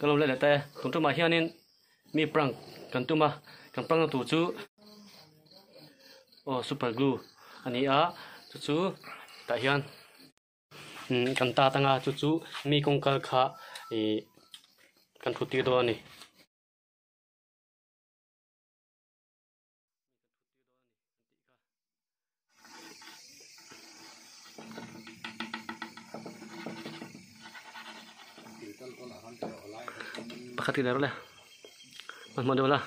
kan lom le le te tum tu ma hianin mi prang kan tu ma kan prang tu chu super glue ani a chu ta hian kan ta tanga chu mi kong kal kha kan thuti do ani pakati daro le man mo dola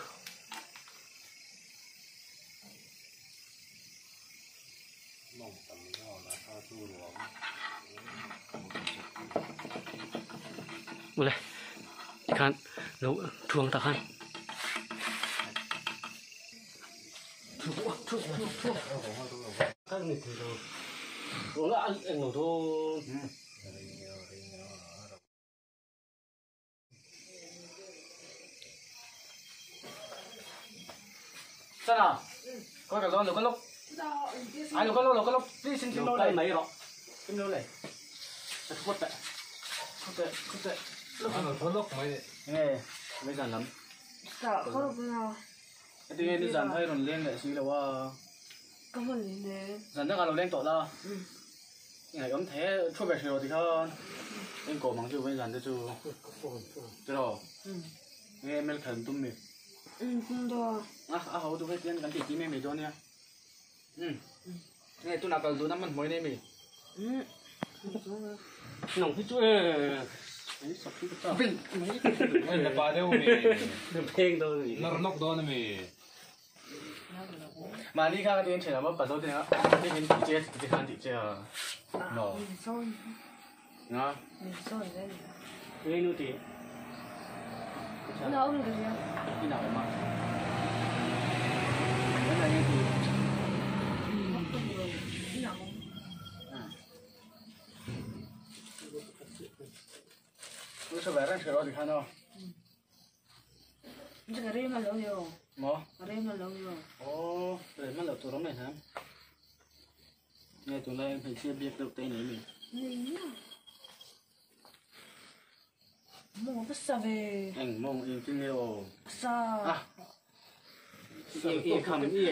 boleh ikan lu tuang tahan kan ni tu enggak anu tu sana có cả con lúc ai lúc đi xin lâu này mấy rồi xin lâu này khuất tệ lúc lúc mấy nghe mấy dàn lắm không được nào thì đi dàn hơi còn lên lại xí làว่าcó một lần đấy dàn chắc là lên tổ la ngày ấm thế chua bẹt rồi thì thôi lên cổ mắng chú với dàn cho chú rồi nghe mấy thần tung mì không được hậu tôi phải tiền cái gì mày cho nha nghe tôi nào cần tôi nắm mình mới này mì nòng thích chú Vinh mấy là ba đâu mì phèn thôi nó nóc đó mì mà đi khác đi chơi là mất bắt đầu thì á đi đến thị chế thì ăn thị chế à nó nó cái nu thì nó được rồi đi nào mà cái này thì nó sẽ về ra chơi rồi thì khăn đâu cái rêm mà lâu rồi mà rêm mà lâu rồi rồi mà lâu tụi nó này hả nghe tụi này phải chia biệt được tay này mình mua cái sao về anh mong yên kinh nhiều sao yên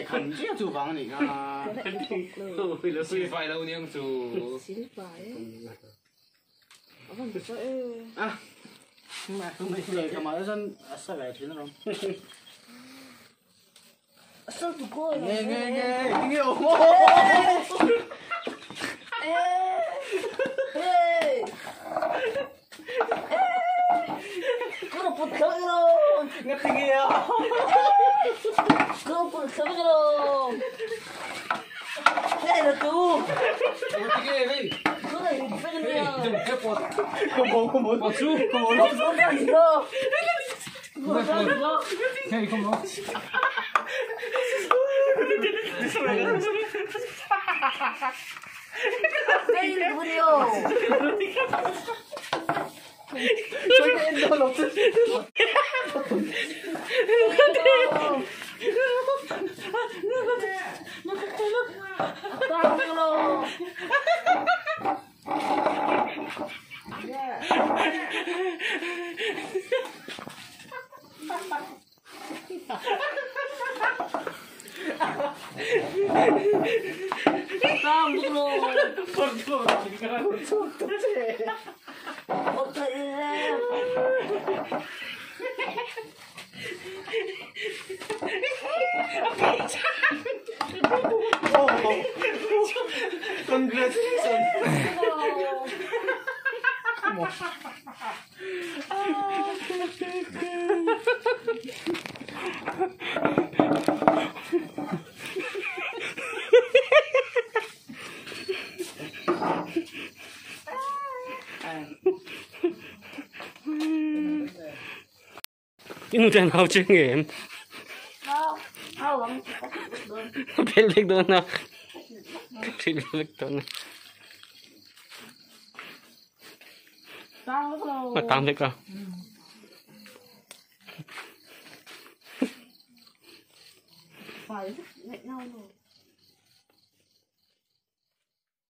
khẩn chia chủ vắng này à xin phải đâu nhưng chủ xin phải không phải mà không biết gì cả mà dân sao lại thế nào sao tụi cô nghe ổn Kau pun kau lo, ngerti ya kau pun kau lo. Hei lah tu, ngerti cái gì kau dah hidup ni ya. cái pot không muốn pot su không muốn Kau dah hidup. không muốn hey không muốn Hei lah video. tôi nghe đâu lộc chứ Kau lo. Kau lo. Congratulations. Ini udah mau cengeng. Kau lắm. Pelik doon na. Pelik doon na. Kau lo. Matamlik ka. Phải, lại nhau rồi.